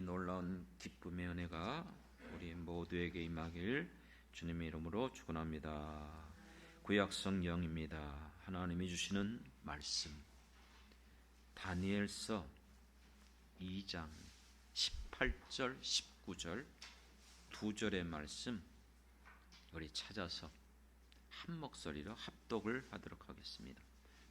놀라운 기쁨의 은혜가 우리 모두에게 임하길 주님의 이름으로 축원합니다. 구약 성경입니다. 하나님이 주시는 말씀, 다니엘서 2장 18절 19절 두 절의 말씀 우리 찾아서 한 목소리로 합독을 하도록 하겠습니다.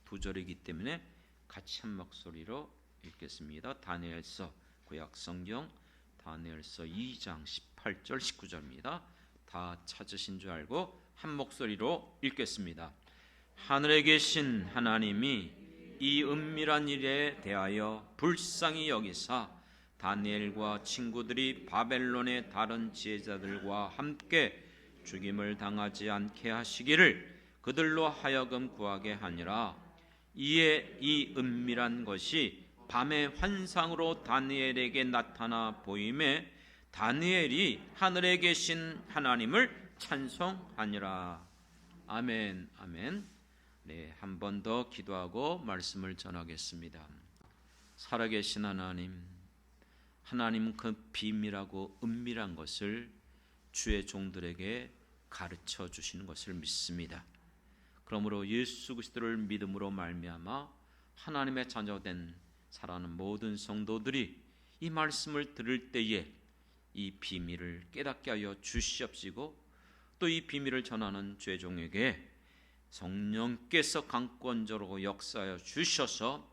두 절이기 때문에 같이 한 목소리로 읽겠습니다. 다니엘서 구약 성경 다니엘서 2장 18절 19절입니다. 다 찾으신 줄 알고 한 목소리로 읽겠습니다. 하늘에 계신 하나님이 이 은밀한 일에 대하여 불쌍히 여기사 다니엘과 친구들이 바벨론의 다른 지혜자들과 함께 죽임을 당하지 않게 하시기를 그들로 하여금 구하게 하니라. 이에 이 은밀한 것이 밤의 환상으로 다니엘에게 나타나 보임에 다니엘이 하늘에 계신 하나님을 찬송하니라. 아멘, 아멘. 네, 한 번 더 기도하고 말씀을 전하겠습니다. 살아계신 하나님 그 비밀하고 은밀한 것을 주의 종들에게 가르쳐 주시는 것을 믿습니다. 그러므로 예수 그리스도를 믿음으로 말미암아 하나님의 자녀된 사랑하는 모든 성도들이 이 말씀을 들을 때에 이 비밀을 깨닫게 하여 주시옵시고 또 이 비밀을 전하는 주의 종에게 성령께서 강권적으로 역사하여 주셔서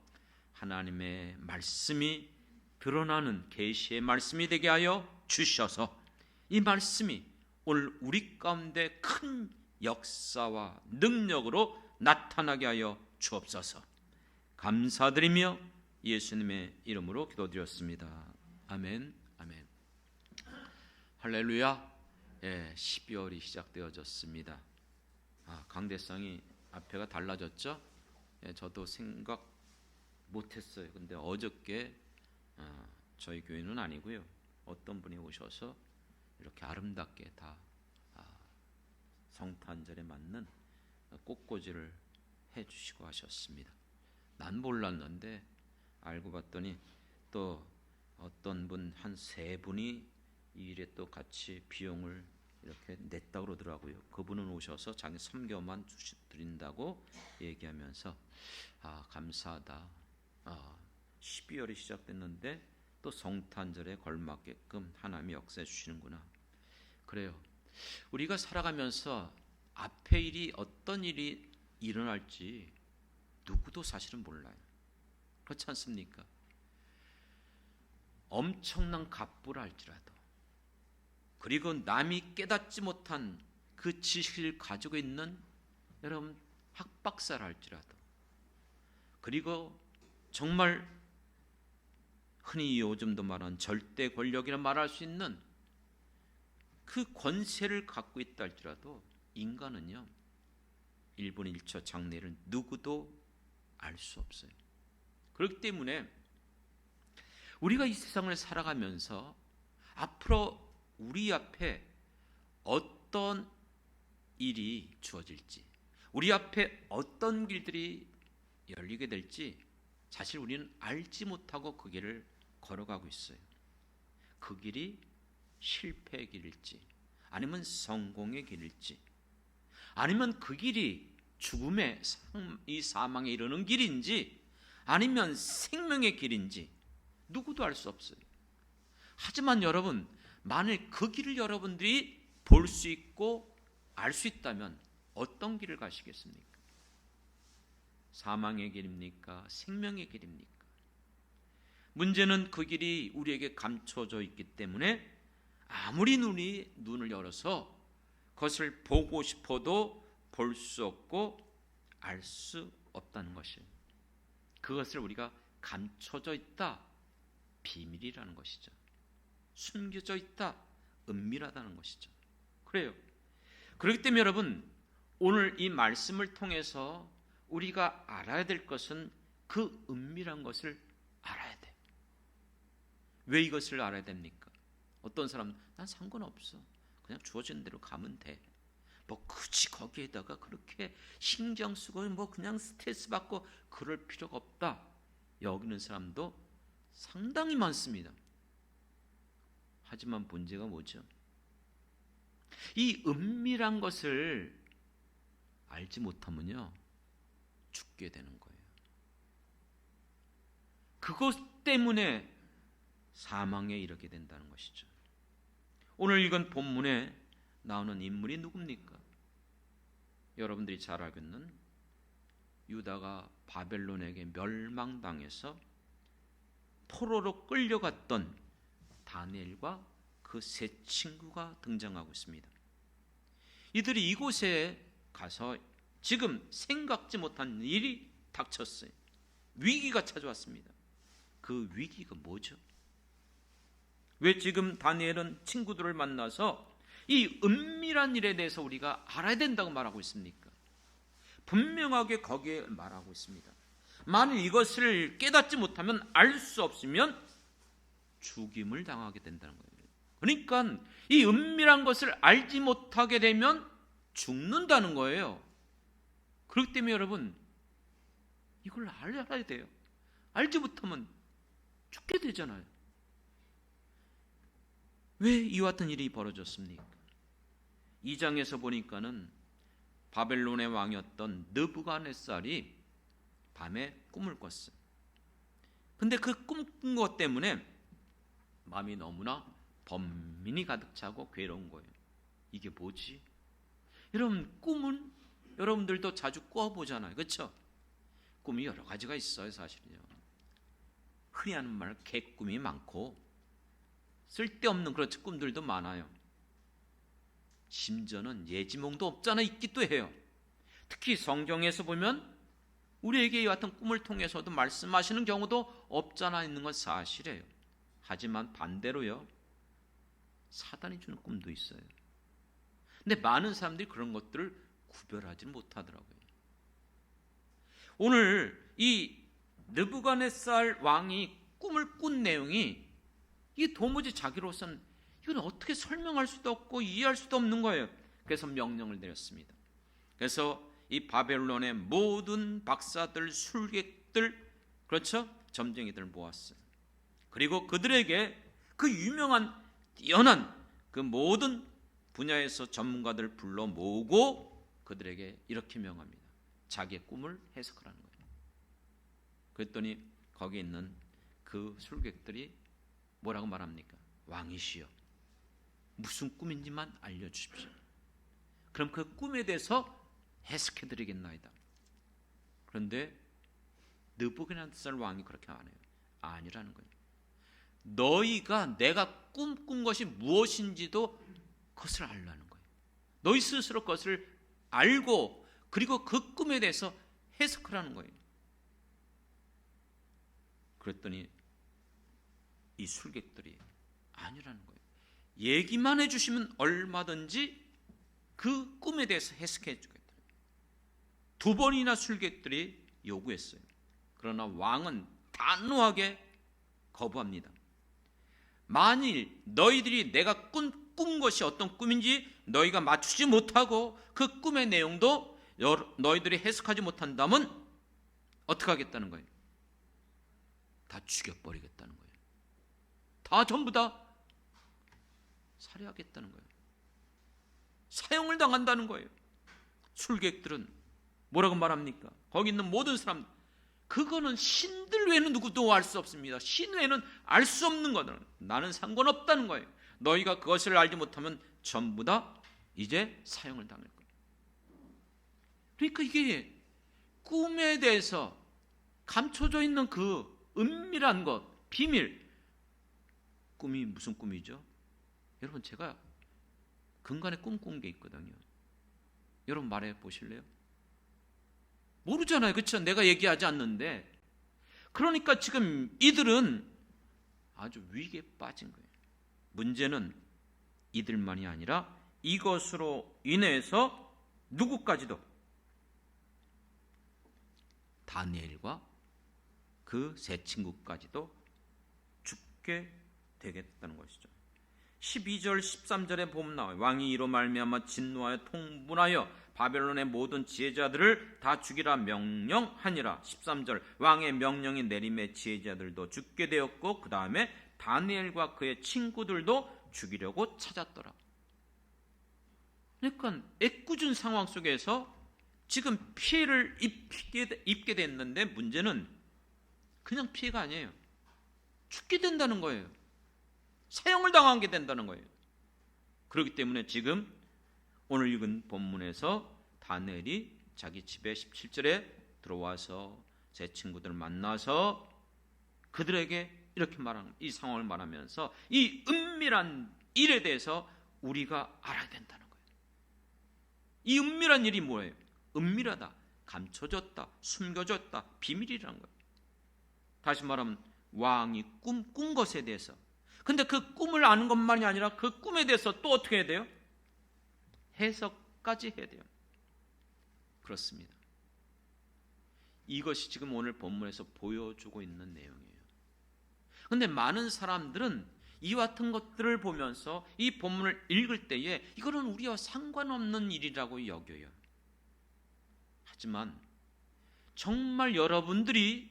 하나님의 말씀이 드러나는 계시의 말씀이 되게 하여 주셔서 이 말씀이 오늘 우리 가운데 큰 역사와 능력으로 나타나게 하여 주옵소서. 감사드리며 예수님의 이름으로 기도드렸습니다. 아멘, 아멘. 할렐루야. 12월이 시작되어졌습니다. 강대상이 앞에가 달라졌죠? 저도 생각 못했어요. 근데 어저께 저희 교회는 아니고요. 어떤 분이 오셔서 이렇게 아름답게 다 성탄절에 맞는 꽃꽂이를 해주시고 하셨습니다. 난 몰랐는데 알고 봤더니 또 어떤 분 한 세 분이 이 일에 또 같이 비용을 이렇게 냈다고 그러더라고요. 그분은 오셔서 자기 섬겨만 드린다고 얘기하면서 감사하다. 12월이 시작됐는데 또 성탄절에 걸맞게끔 하나님이 역사해 주시는구나. 그래요. 우리가 살아가면서 앞에 일이 어떤 일이 일어날지 누구도 사실은 몰라요. 그렇지 않습니까? 엄청난 갑부라 할지라도 그리고 남이 깨닫지 못한 그 지식을 가지고 있는 여러분 학박사라 할지라도 그리고 정말 흔히 요즘도 말하는 절대 권력이라 말할 수 있는 그 권세를 갖고 있다 할지라도 인간은요 1분 1초 장래를 누구도 알 수 없어요. 그렇기 때문에 우리가 이 세상을 살아가면서 앞으로 우리 앞에 어떤 일이 주어질지 우리 앞에 어떤 길들이 열리게 될지 사실 우리는 알지 못하고 그 길을 걸어가고 있어요. 그 길이 실패의 길일지 아니면 성공의 길일지 아니면 그 길이 죽음의 이 사망에 이르는 길인지 아니면 생명의 길인지 누구도 알 수 없어요. 하지만 여러분 만일 그 길을 여러분들이 볼 수 있고 알 수 있다면 어떤 길을 가시겠습니까? 사망의 길입니까? 생명의 길입니까? 문제는 그 길이 우리에게 감춰져 있기 때문에 아무리 눈을 열어서 그것을 보고 싶어도 볼 수 없고 알 수 없다는 것이에요. 그것을 우리가 감춰져 있다, 비밀이라는 것이죠. 숨겨져 있다, 은밀하다는 것이죠. 그래요. 그렇기 때문에 여러분 오늘 이 말씀을 통해서 우리가 알아야 될 것은 그 은밀한 것을 알아야 돼. 왜 이것을 알아야 됩니까? 어떤 사람은 난 상관없어. 그냥 주어진 대로 가면 돼. 뭐 굳이 거기에다가 그렇게 신경 쓰고 뭐 그냥 스트레스 받고 그럴 필요가 없다. 여기는 사람도 상당히 많습니다. 하지만 문제가 뭐죠? 이 은밀한 것을 알지 못하면요, 죽게 되는 거예요. 그것 때문에 사망에 이르게 된다는 것이죠. 오늘 읽은 본문에 나오는 인물이 누굽니까? 여러분들이 잘 알고 있는 유다가 바벨론에게 멸망당해서 포로로 끌려갔던 다니엘과 그 세 친구가 등장하고 있습니다. 이들이 이곳에 가서 지금 생각지 못한 일이 닥쳤어요. 위기가 찾아왔습니다. 그 위기가 뭐죠? 왜 지금 다니엘은 친구들을 만나서 이 은밀한 일에 대해서 우리가 알아야 된다고 말하고 있습니까? 분명하게 거기에 말하고 있습니다. 만일 이것을 깨닫지 못하면, 알 수 없으면 죽임을 당하게 된다는 거예요. 그러니까 이 은밀한 것을 알지 못하게 되면 죽는다는 거예요. 그렇기 때문에 여러분, 이걸 알아야 돼요. 알지 못하면 죽게 되잖아요. 왜 이와 같은 일이 벌어졌습니까? 2장에서 보니까는 바벨론의 왕이었던 느부갓네살이 밤에 꿈을 꿨어요. 근데 그 꿈 꾼 것 때문에 마음이 너무나 번민이 가득 차고 괴로운 거예요. 이게 뭐지? 여러분, 꿈은 여러분들도 자주 꿔보잖아요. 그렇죠? 꿈이 여러 가지가 있어요. 사실은요, 흔히 하는 말 개꿈이 많고 쓸데없는 그런 꿈들도 많아요. 심지어는 예지몽도 없잖아 있기도 해요. 특히 성경에서 보면 우리에게 이 같은 꿈을 통해서도 말씀하시는 경우도 없잖아 있는 건 사실이에요. 하지만 반대로요, 사단이 주는 꿈도 있어요. 근데 많은 사람들이 그런 것들을 구별하지 못하더라고요. 오늘 이 느부갓네살 왕이 꿈을 꾼 내용이, 이게 도무지 자기로서는 이건 어떻게 설명할 수도 없고 이해할 수도 없는 거예요. 그래서 명령을 내렸습니다. 그래서 이 바벨론의 모든 박사들, 술객들, 그렇죠? 점쟁이들 모았어요. 그리고 그들에게 그 유명한 뛰어난 그 모든 분야에서 전문가들 불러 모으고 그들에게 이렇게 명합니다. 자기의 꿈을 해석하라는 거예요. 그랬더니 거기 있는 그 술객들이 뭐라고 말합니까? 왕이시여, 무슨 꿈인지만 알려주십시오. 그럼 그 꿈에 대해서 해석해드리겠나이다. 그런데 느부갓네살 왕이 그렇게 안 해요. 아니라는 거예요. 너희가 내가 꿈꾼 것이 무엇인지도 그것을 알라는 거예요. 너희 스스로 그것을 알고 그리고 그 꿈에 대해서 해석하라는 거예요. 그랬더니 이 술객들이 아니라는 거예요. 얘기만 해주시면 얼마든지 그 꿈에 대해서 해석해 주겠다. 2번이나 술객들이 요구했어요. 그러나 왕은 단호하게 거부합니다. 만일 너희들이 내가 꾼 것이 어떤 꿈인지 너희가 맞추지 못하고 그 꿈의 내용도 너희들이 해석하지 못한다면 어떻게 하겠다는 거예요? 다 죽여버리겠다는 거예요. 다 전부 다 살해하겠다는 거예요. 사형을 당한다는 거예요. 술객들은 뭐라고 말합니까? 거기 있는 모든 사람, 그거는 신들 외에는 누구도 알 수 없습니다. 신 외에는 알 수 없는 거는 나는 상관없다는 거예요. 너희가 그것을 알지 못하면 전부 다 이제 사형을 당할 거예요. 그러니까 이게 꿈에 대해서 감춰져 있는 그 은밀한 것, 비밀. 꿈이 무슨 꿈이죠? 여러분, 제가 근간에 꿈꾼 게 있거든요. 여러분 말해 보실래요? 모르잖아요. 그렇죠? 내가 얘기하지 않는데. 그러니까 지금 이들은 아주 위기에 빠진 거예요. 문제는 이들만이 아니라 이것으로 인해서 누구까지도, 다니엘과 그 세 친구까지도 죽게 되겠다는 것이죠. 12절 13절에 보면 나와요. 왕이 이로 말미암아 진노하여 통분하여 바벨론의 모든 지혜자들을 다 죽이라 명령하니라. 13절 왕의 명령이 내림에 지혜자들도 죽게 되었고 그 다음에 다니엘과 그의 친구들도 죽이려고 찾았더라. 그러니까 애꿎은 상황 속에서 지금 피해를 입게 됐는데 문제는 그냥 피해가 아니에요. 죽게 된다는 거예요. 사형을 당하게 된다는 거예요. 그렇기 때문에 지금 오늘 읽은 본문에서 다니엘이 자기 집에 17절에 들어와서 제 친구들을 만나서 그들에게 이렇게 말하는, 이 상황을 말하면서 이 은밀한 일에 대해서 우리가 알아야 된다는 거예요. 이 은밀한 일이 뭐예요? 은밀하다, 감춰졌다, 숨겨졌다, 비밀이라는 거예요. 다시 말하면 왕이 꾼 것에 대해서. 근데 그 꿈을 아는 것만이 아니라 그 꿈에 대해서 또 어떻게 해야 돼요? 해석까지 해야 돼요. 그렇습니다. 이것이 지금 오늘 본문에서 보여주고 있는 내용이에요. 근데 많은 사람들은 이와 같은 것들을 보면서 이 본문을 읽을 때에 이거는 우리와 상관없는 일이라고 여겨요. 하지만 정말 여러분들이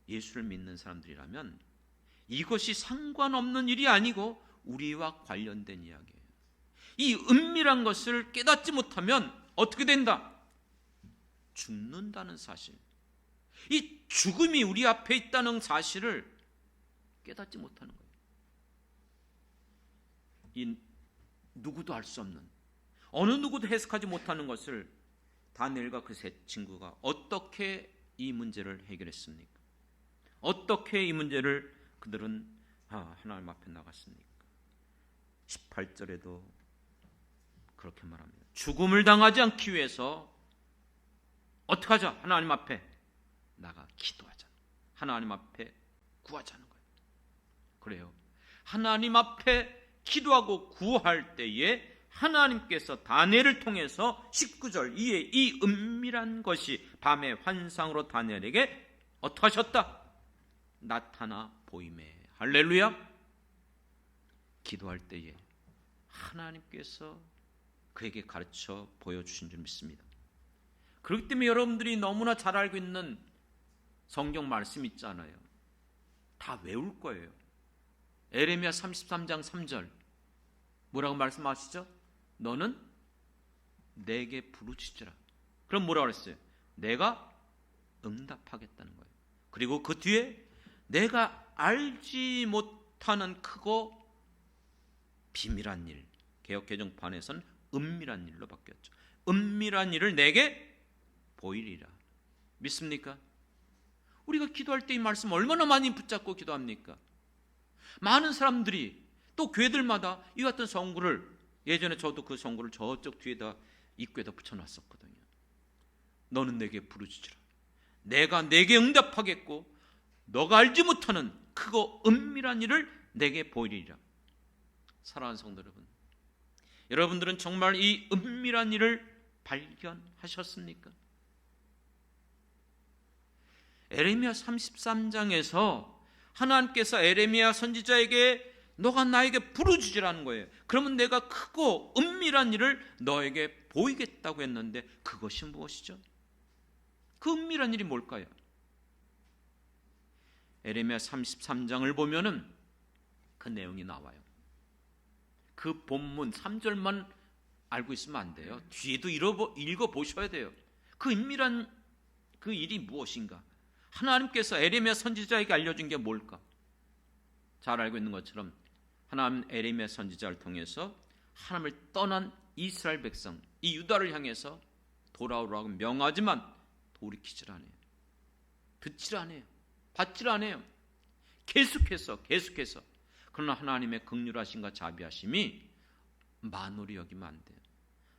예수를 믿는 사람들이라면 이것이 상관없는 일이 아니고 우리와 관련된 이야기예요. 이 은밀한 것을 깨닫지 못하면 어떻게 된다? 죽는다는 사실. 이 죽음이 우리 앞에 있다는 사실을 깨닫지 못하는 거예요. 이 누구도 알 수 없는, 어느 누구도 해석하지 못하는 것을 다니엘과 그 세 친구가 어떻게 이 문제를 해결했습니까? 어떻게 이 문제를 그들은 하나님 앞에 나갔습니까? 18절에도 그렇게 말합니다. 죽음을 당하지 않기 위해서 어떻게 하자? 하나님 앞에 나가 기도하자. 하나님 앞에 구하자는 거예요. 그래요. 하나님 앞에 기도하고 구할 때에 하나님께서 다니엘을 통해서 19절 이에 이 은밀한 것이 밤의 환상으로 다니엘에게 어떻게 하셨다? 나타나 보이매. 할렐루야. 기도할 때에 하나님께서 그에게 가르쳐 보여주신 줄 믿습니다. 그렇기 때문에 여러분들이 너무나 잘 알고 있는 성경 말씀 있잖아요. 다 외울 거예요. 에레미야 33장 3절 뭐라고 말씀하시죠? 너는 내게 부르짖으라. 그럼 뭐라고 그랬어요? 내가 응답하겠다는 거예요. 그리고 그 뒤에 내가 알지 못하는 크고 비밀한 일, 개역 개정판에서는 은밀한 일로 바뀌었죠. 은밀한 일을 내게 보이리라. 믿습니까? 우리가 기도할 때 이 말씀 얼마나 많이 붙잡고 기도합니까? 많은 사람들이 또 교회들마다 이 같은 성구를, 예전에 저도 그 성구를 저쪽 뒤에다 입구에다 붙여놨었거든요. 너는 내게 부르짖으라. 내가 내게 응답하겠고 너가 알지 못하는 크고 은밀한 일을 내게 보이리라. 사랑하는 성도 여러분, 여러분들은 정말 이 은밀한 일을 발견하셨습니까? 에레미야 33장에서 하나님께서 에레미야 선지자에게 너가 나에게 부르짖으라는 거예요. 그러면 내가 크고 은밀한 일을 너에게 보이겠다고 했는데 그것이 무엇이죠? 그 은밀한 일이 뭘까요? 에레미야 33장을 보면은 그 내용이 나와요. 그 본문 3절만 알고 있으면 안 돼요. 뒤에도 읽어보셔야 돼요. 그 은밀한 그 일이 무엇인가? 하나님께서 에레미야 선지자에게 알려준 게 뭘까? 잘 알고 있는 것처럼 하나님 에레미야 선지자를 통해서 하나님을 떠난 이스라엘 백성, 이 유다를 향해서 돌아오라고 명하지만 돌이키질 않아요. 듣질 않아요. 받질 않아요. 계속해서 그러나 하나님의 긍휼하심과 자비하심이 만홀히 여기면 안 돼요.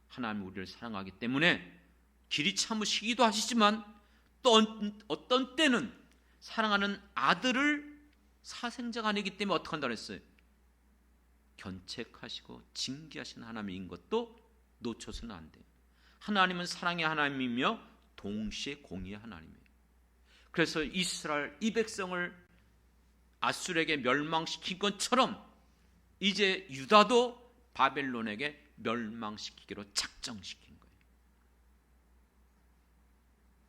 하나님이 우리를 사랑하기 때문에 길이 참으시기도 하시지만 또 어떤 때는 사랑하는 아들을 사생자가 아니기 때문에 어떻게 한다고 했어요? 견책하시고 징계하시는 하나님인 것도 놓쳐서는 안 돼요. 하나님은 사랑의 하나님이며 동시에 공의의 하나님이에요. 그래서 이스라엘 이 백성을 아수르에게 멸망시킨 것처럼 이제 유다도 바벨론에게 멸망시키기로 작정시킨 거예요.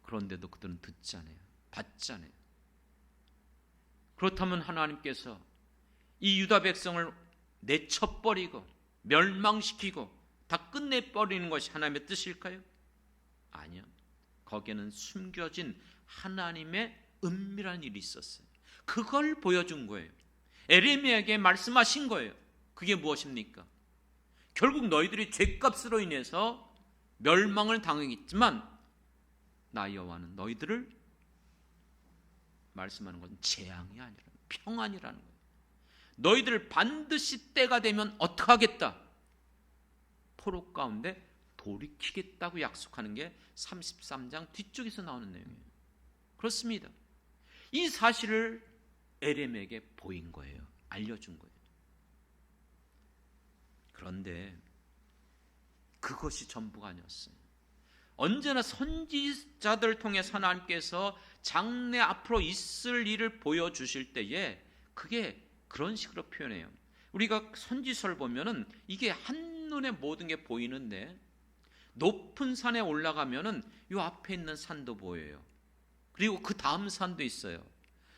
그런데도 그들은 듣지 않아요. 받지 않아요. 그렇다면 하나님께서 이 유다 백성을 내쳐버리고 멸망시키고 다 끝내버리는 것이 하나님의 뜻일까요? 아니요. 거기에는 숨겨진 하나님의 은밀한 일이 있었어요. 그걸 보여준 거예요. 에레미야에게 말씀하신 거예요. 그게 무엇입니까? 결국 너희들이 죄값으로 인해서 멸망을 당하겠지만 나 여호와는 너희들을 말씀하는 것은 재앙이 아니라 평안이라는 거예요. 너희들 반드시 때가 되면 어떻게 하겠다? 포로 가운데 돌이키겠다고 약속하는 게 33장 뒤쪽에서 나오는 내용이에요. 그렇습니다. 이 사실을 에레미야에게 보인 거예요. 알려준 거예요. 그런데 그것이 전부가 아니었어요. 언제나 선지자들을 통해서 하나님께서 장래 앞으로 있을 일을 보여주실 때에 그게 그런 식으로 표현해요. 우리가 선지서를 보면은 이게 한눈에 모든 게 보이는데 높은 산에 올라가면은 이 앞에 있는 산도 보여요. 그리고 그 다음 산도 있어요.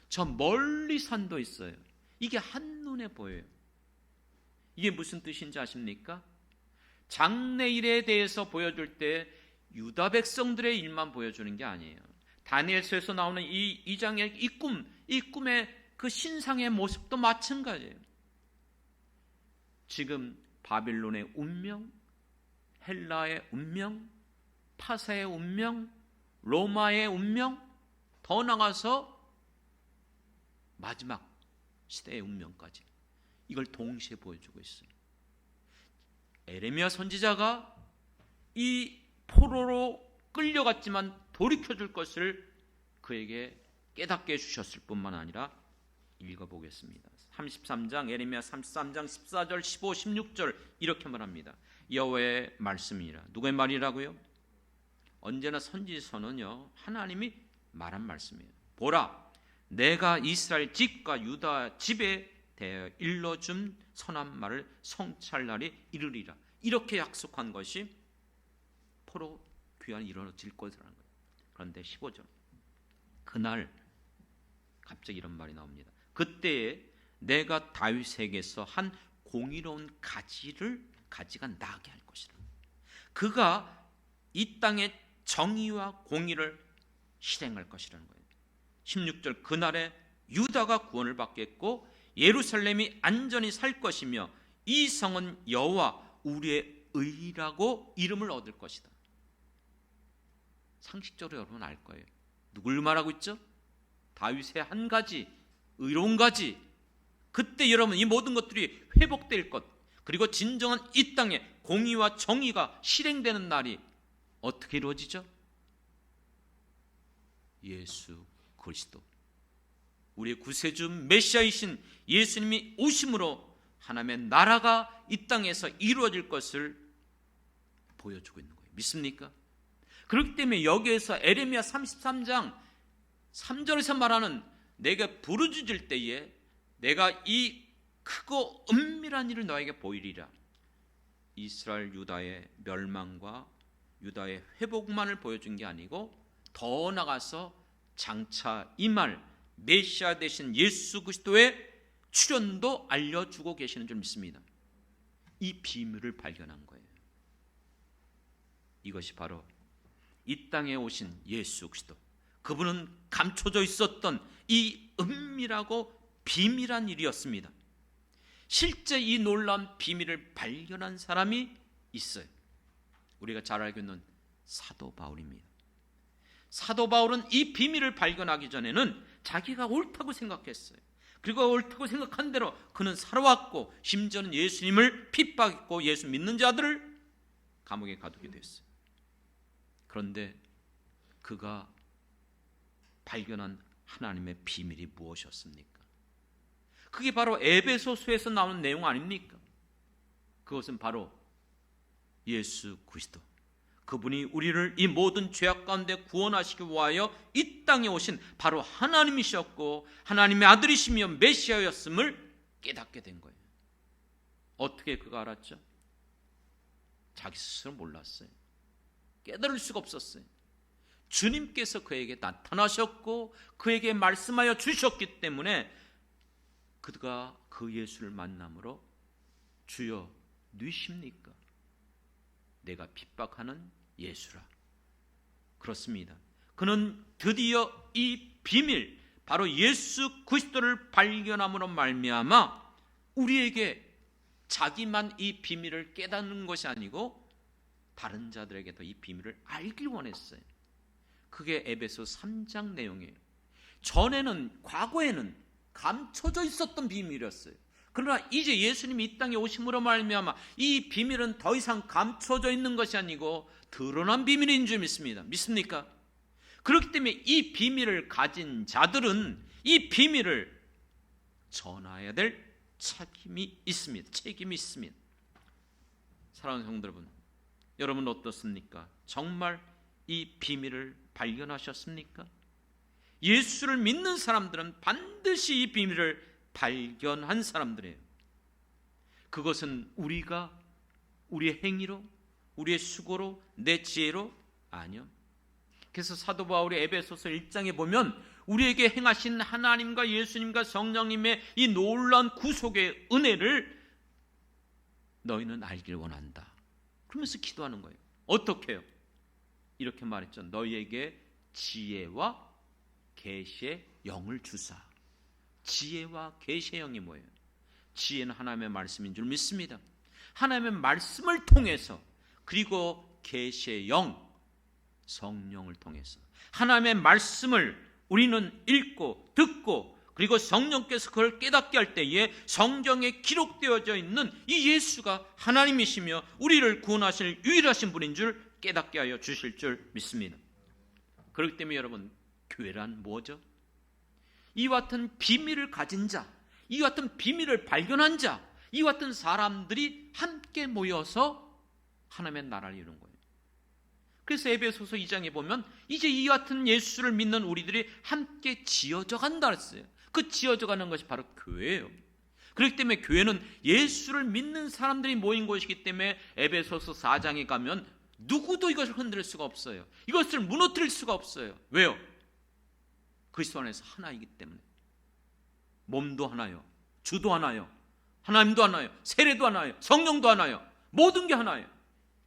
저 멀리 산도 있어요. 이게 한눈에 보여요. 이게 무슨 뜻인지 아십니까? 장래일에 대해서 보여줄 때 유다 백성들의 일만 보여주는 게 아니에요. 다니엘서에서 나오는 이 장의 이 꿈의 그 신상의 모습도 마찬가지예요. 지금 바빌론의 운명, 헬라의 운명, 파사의 운명, 로마의 운명, 더 나가서 마지막 시대의 운명까지 이걸 동시에 보여주고 있어요. 에레미야 선지자가 이 포로로 끌려갔지만 돌이켜줄 것을 그에게 깨닫게 해주셨을 뿐만 아니라 읽어보겠습니다. 33장 에레미야 33장 14절 15, 16절 이렇게 말합니다. 여호와의 말씀이라. 누구의 말이라고요? 언제나 선지서는요 하나님이 말한 말씀이에요. 보라, 내가 이스라엘 집과 유다 집에 대하여 일러준 선한 말을 성취할 날이 이르리라. 이렇게 약속한 것이 포로 귀환이 이루어질 것이라는 거예요. 그런데 15절 그날 갑자기 이런 말이 나옵니다. 그때에 내가 다윗에게서 한 공의로운 가지가 나게 할 것이라. 그가 이 땅에 정의와 공의를 실행할 것이라는 거예요. 16절 그날에 유다가 구원을 받겠고 예루살렘이 안전히 살 것이며 이 성은 여호와 우리의 의라고 이름을 얻을 것이다. 상식적으로 여러분 알 거예요. 누굴 말하고 있죠? 다윗의 한 가지, 의로운 가지. 그때 여러분 이 모든 것들이 회복될 것, 그리고 진정한 이 땅에 공의와 정의가 실행되는 날이 어떻게 이루어지죠? 예수 그리스도, 우리의 구세주 메시아이신 예수님이 오심으로 하나님의 나라가 이 땅에서 이루어질 것을 보여주고 있는 거예요. 믿습니까? 그렇기 때문에 여기에서 에레미야 33장 3절에서 말하는 내가 부르짖을 때에 내가 이 크고 은밀한 일을 너에게 보이리라. 이스라엘 유다의 멸망과 유다의 회복만을 보여준 게 아니고 더 나가서 장차 이 말 메시아 되신 예수 그리스도의 출현도 알려주고 계시는 줄 믿습니다. 이 비밀을 발견한 거예요. 이것이 바로 이 땅에 오신 예수 그리스도, 그분은 감춰져 있었던 이 은밀하고 비밀한 일이었습니다. 실제 이 놀라운 비밀을 발견한 사람이 있어요. 우리가 잘 알고 있는 사도 바울입니다. 사도 바울은 이 비밀을 발견하기 전에는 자기가 옳다고 생각했어요. 그리고 옳다고 생각한 대로 그는 살아왔고 심지어는 예수님을 핍박했고 예수 믿는 자들을 감옥에 가두게 됐어요. 그런데 그가 발견한 하나님의 비밀이 무엇이었습니까? 그게 바로 에베소서에서 나오는 내용 아닙니까? 그것은 바로 예수 그리스도, 그분이 우리를 이 모든 죄악 가운데 구원하시기 위하여 이 땅에 오신 바로 하나님이셨고 하나님의 아들이시며 메시아였음을 깨닫게 된 거예요. 어떻게 그가 알았죠? 자기 스스로 몰랐어요. 깨달을 수가 없었어요. 주님께서 그에게 나타나셨고 그에게 말씀하여 주셨기 때문에 그가 그 예수를 만남으로 주여 누이십니까? 내가 핍박하는 예수라. 그렇습니다. 그는 드디어 이 비밀, 바로 예수 그리스도를 발견함으로 말미암아 우리에게 자기만 이 비밀을 깨닫는 것이 아니고 다른 자들에게도 이 비밀을 알길 원했어요. 그게 에베소 3장 내용이에요. 전에는, 과거에는 감춰져 있었던 비밀이었어요. 그러나 이제 예수님이 이 땅에 오심으로 말미암아 이 비밀은 더 이상 감춰져 있는 것이 아니고 드러난 비밀인 줄 믿습니다. 믿습니까? 그렇기 때문에 이 비밀을 가진 자들은 이 비밀을 전해야 될 책임이 있습니다. 사랑하는 성도 여러분, 여러분 어떻습니까? 정말 이 비밀을 발견하셨습니까? 예수를 믿는 사람들은 반드시 이 비밀을 발견한 사람들이에요. 그것은 우리가 우리의 행위로, 우리의 수고로, 내 지혜로? 아니요. 그래서 사도 바울이 에베소서 1장에 보면 우리에게 행하신 하나님과 예수님과 성령님의 이 놀라운 구속의 은혜를 너희는 알길 원한다. 그러면서 기도하는 거예요. 어떻게 해요? 이렇게 말했죠. 너희에게 지혜와 계시의 영을 주사. 지혜와 계시의 영이 뭐예요? 지혜는 하나님의 말씀인 줄 믿습니다. 하나님의 말씀을 통해서, 그리고 계시의 영, 성령을 통해서 하나님의 말씀을 우리는 읽고 듣고, 그리고 성령께서 그걸 깨닫게 할 때에 성경에 기록되어져 있는 이 예수가 하나님이시며 우리를 구원하실 유일하신 분인 줄 깨닫게 하여 주실 줄 믿습니다. 그렇기 때문에 여러분, 교회란 뭐죠? 이와 같은 비밀을 가진 자, 이와 같은 비밀을 발견한 자, 이와 같은 사람들이 함께 모여서 하나님의 나라를 이루는 거예요. 그래서 에베소서 2장에 보면 이제 이 같은 예수를 믿는 우리들이 함께 지어져 간다 했어요. 그 지어져 가는 것이 바로 교회예요. 그렇기 때문에 교회는 예수를 믿는 사람들이 모인 곳이기 때문에 에베소서 4장에 가면 누구도 이것을 흔들 수가 없어요. 이것을 무너뜨릴 수가 없어요. 왜요? 그리스도 안에서 하나이기 때문에. 몸도 하나요, 주도 하나요, 하나님도 하나요, 세례도 하나요, 성령도 하나요, 모든 게 하나예요.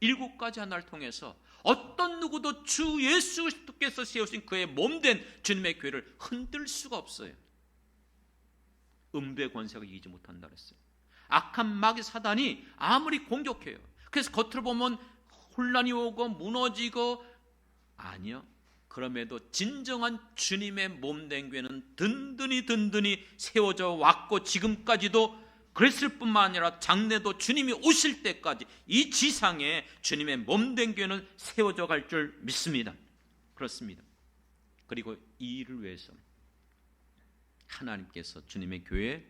7가지 하나를 통해서 어떤 누구도 주 예수 그리스도께서 세우신 그의 몸된 주님의 교회를 흔들 수가 없어요. 음부의 권세가 이기지 못한다 그랬어요. 악한 마귀 사단이 아무리 공격해요. 그래서 겉으로 보면 혼란이 오고 무너지고, 아니요, 그럼에도 진정한 주님의 몸된 교회는 든든히 세워져 왔고, 지금까지도 그랬을 뿐만 아니라 장래도 주님이 오실 때까지 이 지상에 주님의 몸된 교회는 세워져 갈 줄 믿습니다. 그렇습니다. 그리고 이 일을 위해서 하나님께서 주님의 교회에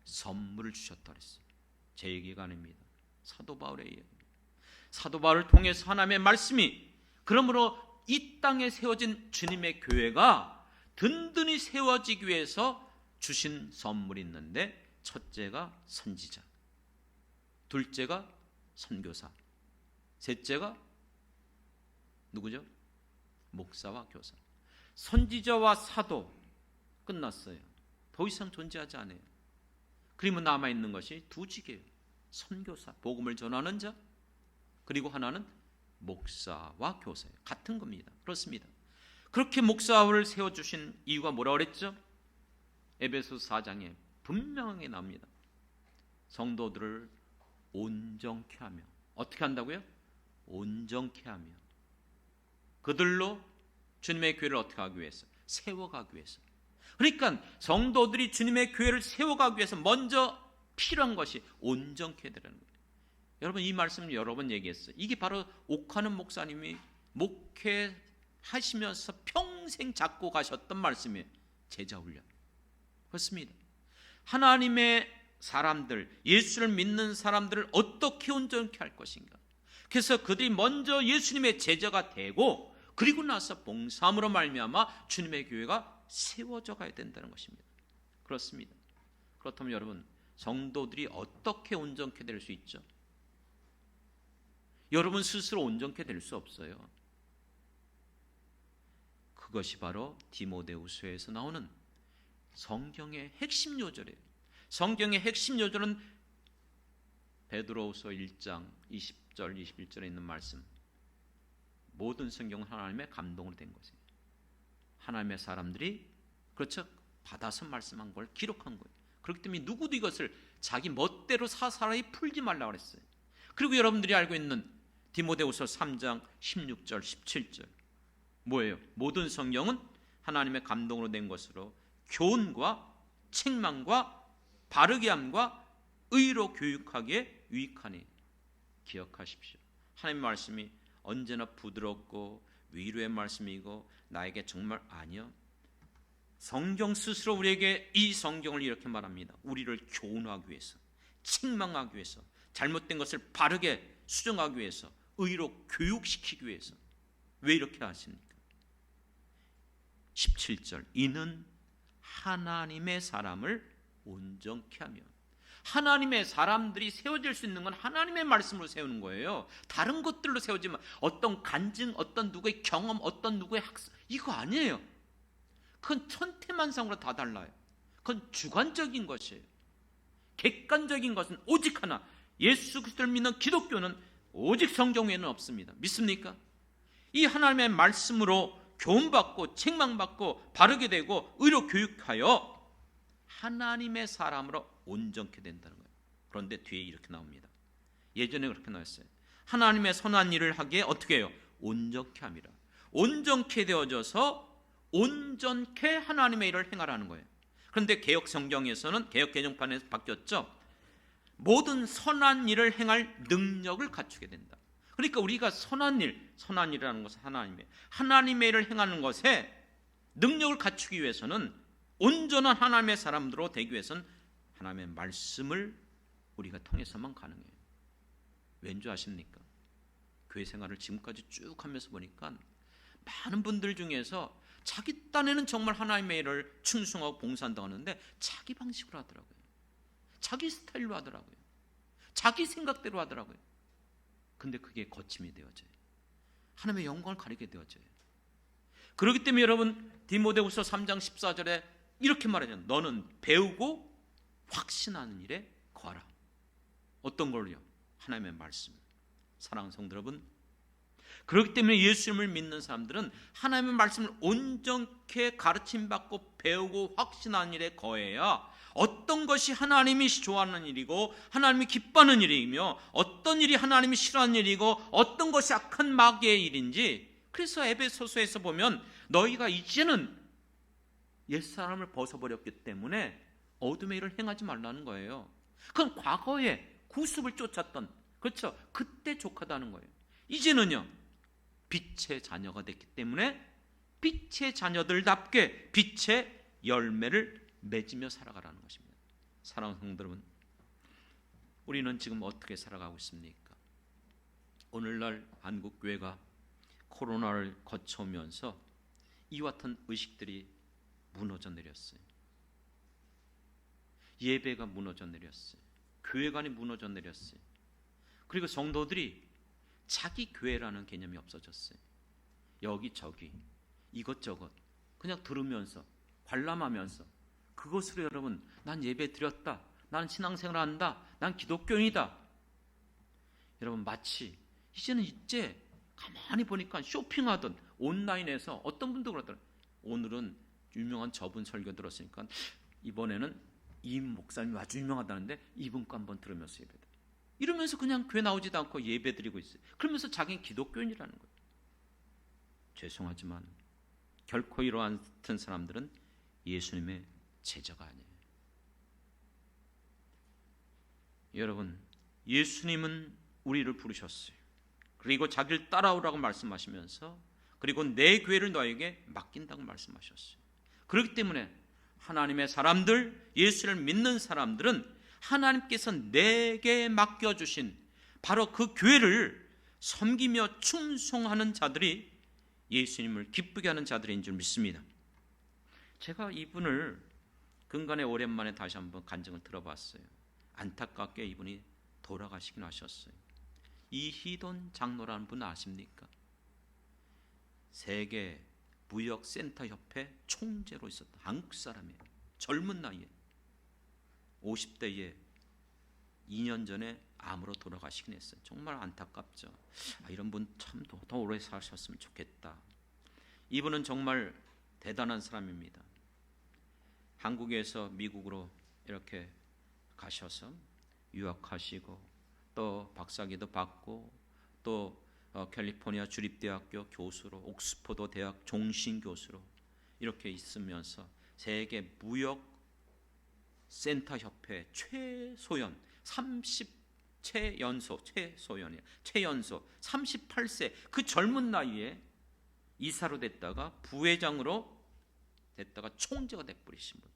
선물을 주셨다 그랬어요. 제 얘기가 아닙니다. 사도 바울의 얘기입니다. 사도 바울을 통해서 하나님의 말씀이, 그러므로 이 땅에 세워진 주님의 교회가 든든히 세워지기 위해서 주신 선물이 있는데, 첫째가 선지자, 둘째가 선교사, 셋째가 누구죠? 목사와 교사. 선지자와 사도 끝났어요. 더 이상 존재하지 않아요. 그러면 남아있는 것이 두 직이에요. 선교사, 복음을 전하는 자, 그리고 하나는 목사와 교사예요. 같은 겁니다. 그렇습니다. 그렇게 목사를 세워주신 이유가 뭐라고 그랬죠? 에베소 4장에 분명하게 나옵니다. 성도들을 온전케 하며. 어떻게 한다고요? 온전케 하며. 그들로 주님의 교회를 어떻게 하기 위해서? 세워가기 위해서. 그러니까 성도들이 주님의 교회를 세워가기 위해서 먼저 필요한 것이 온전케 되라는 거예요. 여러분, 이 말씀 여러 번 얘기했어요. 이게 바로 옥하는 목사님이 목회하시면서 평생 잡고 가셨던 말씀이에요. 제자 훈련. 그렇습니다. 하나님의 사람들, 예수를 믿는 사람들을 어떻게 온전케 할 것인가. 그래서 그들이 먼저 예수님의 제자가 되고, 그리고 나서 봉사함으로 말미암아 주님의 교회가 세워져 가야 된다는 것입니다. 그렇습니다. 그렇다면 여러분, 성도들이 어떻게 온전케 될 수 있죠? 여러분 스스로 온전케 될 수 없어요. 그것이 바로 디모데후서에서 나오는 성경의 핵심 요절이에요. 성경의 핵심 요절은 베드로후서 1장 20절 21절에 있는 말씀. 모든 성경은 하나님의 감동으로 된 것이에요. 하나님의 사람들이 그렇죠? 받아서 말씀한 걸 기록한 거예요. 그렇기 때문에 누구도 이것을 자기 멋대로 사사라이 풀지 말라고 그랬어요. 그리고 여러분들이 알고 있는 디모데후서 3장 16절 17절 뭐예요? 모든 성경은 하나님의 감동으로 된 것으로 교훈과 책망과 바르게 함과 의로 교육하기에 유익하니 기억하십시오. 하나님의 말씀이 언제나 부드럽고 위로의 말씀이고 나에게 정말 아니요. 성경 스스로 우리에게 이 성경을 이렇게 말합니다. 우리를 교훈하기 위해서, 책망하기 위해서, 잘못된 것을 바르게 수정하기 위해서, 의로 교육시키기 위해서. 왜 이렇게 하십니까? 17절 이는 하나님의 사람을 온전케 하며, 하나님의 사람들이 세워질 수 있는 건 하나님의 말씀으로 세우는 거예요. 다른 것들로 세우지만 어떤 간증, 어떤 누구의 경험, 어떤 누구의 학습 이거 아니에요. 그건 천태만상으로 다 달라요. 그건 주관적인 것이에요. 객관적인 것은 오직 하나, 예수 그리스도를 믿는 기독교는 오직 성경 외에는 없습니다. 믿습니까? 이 하나님의 말씀으로 교훈받고 책망받고 바르게 되고 의로 교육하여 하나님의 사람으로 온전케 된다는 거예요. 그런데 뒤에 이렇게 나옵니다. 예전에 그렇게 나왔어요. 하나님의 선한 일을 하기에 어떻게 해요? 온전케 함이라. 온전케 되어져서 온전케 하나님의 일을 행하라는 거예요. 그런데 개역 성경에서는, 개역 개정판에서 바뀌었죠. 모든 선한 일을 행할 능력을 갖추게 된다. 그러니까 우리가 선한 일이라는 것은 하나님의 일을 행하는 것에 능력을 갖추기 위해서는, 온전한 하나님의 사람들로 되기 위해서는 하나님의 말씀을 우리가 통해서만 가능해요. 왠지 아십니까? 교회 생활을 지금까지 쭉 하면서 보니까 많은 분들 중에서 자기 딴에는 정말 하나님의 일을 충성하고 봉사한다고 하는데 자기 방식으로 하더라고요. 자기 스타일로 하더라고요. 자기 생각대로 하더라고요. 근데 그게 거침이 되어져요. 하나님의 영광을 가리게 되어져요. 그렇기 때문에 여러분 디모데후서 3장 14절에 이렇게 말하죠. 너는 배우고 확신하는 일에 거하라. 어떤 걸요? 하나님의 말씀. 사랑하는 성도 여러분, 그렇기 때문에 예수님을 믿는 사람들은 하나님의 말씀을 온전케 가르침받고 배우고 확신하는 일에 거해야 어떤 것이 하나님이 좋아하는 일이고 하나님이 기뻐하는 일이며 어떤 일이 하나님이 싫어하는 일이고 어떤 것이 악한 마귀의 일인지. 그래서 에베소서에서 보면 너희가 이제는 옛사람을 벗어버렸기 때문에 어둠의 일을 행하지 말라는 거예요. 그건 과거에 구습을 쫓았던, 그렇죠? 그때 족하다는 거예요. 이제는요 빛의 자녀가 됐기 때문에 빛의 자녀들답게 빛의 열매를 맺으며 살아가라는 것입니다. 사랑하는 성도 여러분, 우리는 지금 어떻게 살아가고 있습니까? 오늘날 한국교회가 코로나를 거쳐오면서 이와 같은 의식들이 무너져 내렸어요. 예배가 무너져 내렸어요. 교회관이 무너져 내렸어요. 그리고 성도들이 자기 교회라는 개념이 없어졌어요. 여기저기 이것저것 그냥 들으면서 관람하면서 그것으로 여러분 난 예배 드렸다, 난 신앙생활 한다, 난 기독교인이다. 여러분 마치 이제는 가만히 보니까 쇼핑하던 온라인에서 어떤 분도 그러더라고요. 오늘은 유명한 저분 설교 들었으니까 이번에는 이 목사님이 아주 유명하다는데 이분 거 한번 들으면서 예배드려. 이러면서 그냥 교회 나오지도 않고 예배 드리고 있어요. 그러면서 자기는 기독교인이라는 거예요. 죄송하지만 결코 이러한 사람들은 예수님의 제자가 아니에요. 여러분, 예수님은 우리를 부르셨어요. 그리고 자기를 따라오라고 말씀하시면서 그리고 내 교회를 너에게 맡긴다고 말씀하셨어요. 그렇기 때문에 하나님의 사람들, 예수를 믿는 사람들은 하나님께서 내게 맡겨주신 바로 그 교회를 섬기며 충성하는 자들이 예수님을 기쁘게 하는 자들인 줄 믿습니다. 제가 이분을 근간에 오랜만에 다시 한번 간증을 들어봤어요. 안타깝게 이분이 돌아가시긴 하셨어요. 이희돈 장로라는 분 아십니까? 세계 무역센터 협회 총재로 있었던 한국 사람이에요. 젊은 나이에 50대에 2년 전에 암으로 돌아가시긴 했어요. 정말 안타깝죠. 이런 분 참 더 오래 사셨으면 좋겠다. 이분은 정말 대단한 사람입니다. 한국에서 미국으로 이렇게 가셔서 유학하시고 또 박사학위도 받고 또 캘리포니아 주립대학교 교수로, 옥스퍼드 대학 종신 교수로 이렇게 있으면서 세계 무역 센터 협회 최소연 30최연소 38세 그 젊은 나이에 이사로 됐다가 부회장으로 됐다가 총재가 돼버리신 분.